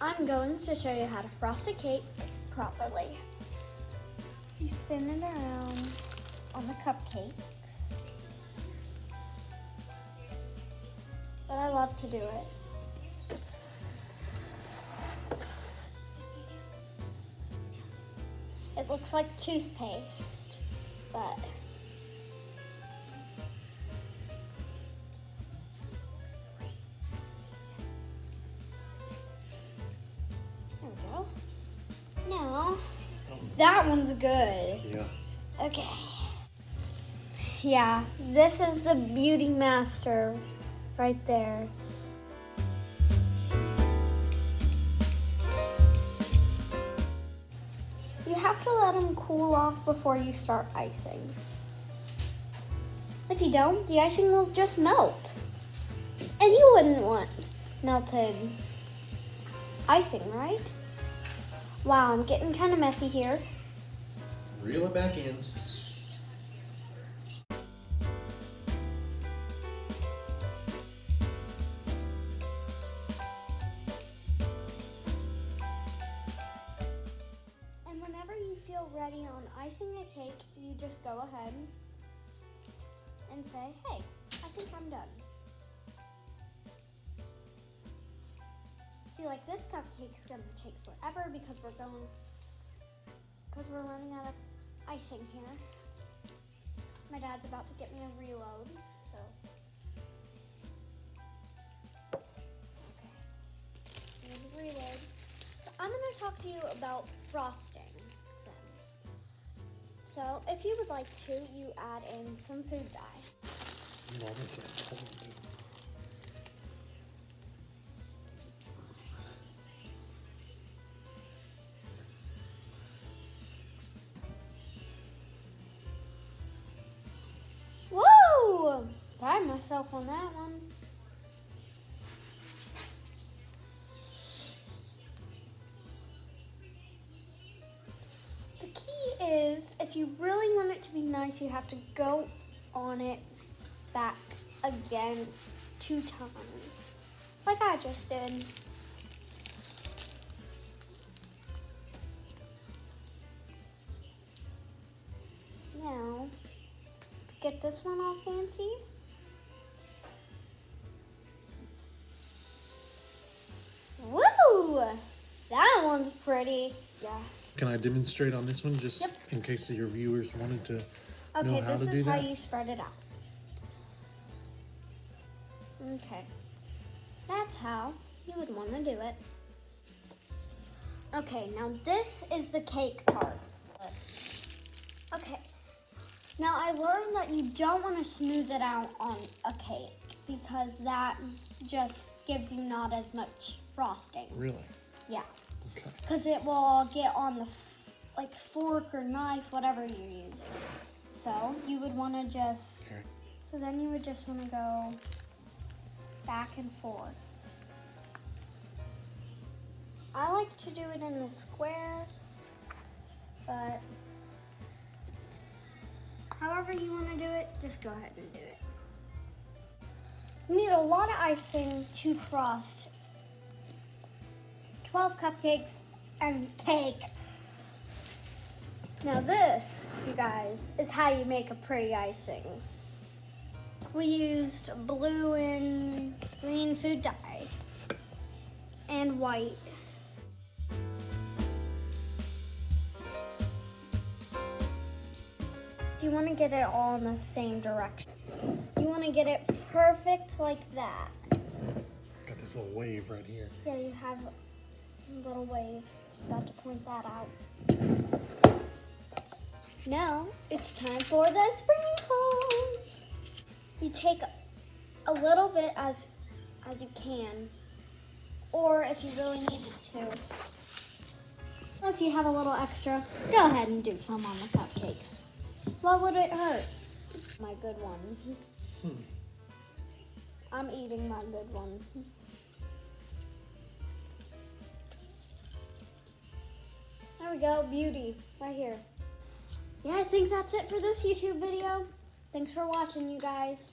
I'm going to show you how to frost a cake properly. You spin it around on the cupcakes. But I love to do it. It looks like toothpaste, but there we go. Now, that one's good. Yeah. Okay. Yeah, this is the Beauty Master right there. You have to let them cool off before you start icing. If you don't, the icing will just melt. And you wouldn't want melted icing, right? Wow, I'm getting kind of messy here. Reel it back in. And whenever you feel ready on icing a cake, you just go ahead and say, hey, I think I'm done. See, like this cupcake's gonna take forever because we're running out of icing here. My dad's about to get me a reload, so. Okay, here's a reload. So I'm gonna talk to you about frosting then. So if you would like to, you add in some food dye. Woo! Pride myself on that one. The key is, if you really want it to be nice, you have to go on it back again 2 times, like I just did. Now, to get this one all fancy, woo! That one's pretty. Yeah. Can I demonstrate on this one just Yep. in case your viewers wanted to Okay, know how this to do is how that? you spread it out. Okay. That's how you would want to do it. Okay, now this is the cake part. Okay. Now I learned that you don't want to smooth it out on a cake because that just gives you not as much frosting. Really? Yeah. Okay. Because it will get on the fork or knife, whatever you're using. So you would want to just, Okay. so then you would just want to go back and forth. I like to do it in the square, but however you want to do it, just go ahead and do it. You need a lot of icing to frost 12 cupcakes and cake. Now this, you guys, is how you make a pretty icing. We used blue and green food dye and white. You want to get it all in the same direction. You want to get it perfect like that. Got this little wave right here. Yeah, you have a little wave. About to point that out. Now it's time for the sprinkles. You take a little bit as you can, or if you really needed to. If you have a little extra, go ahead and do some on the cupcakes. Why would it hurt? My good one. I'm eating my good one. There we go, beauty, right here. Yeah, I think that's it for this YouTube video. Thanks for watching, you guys.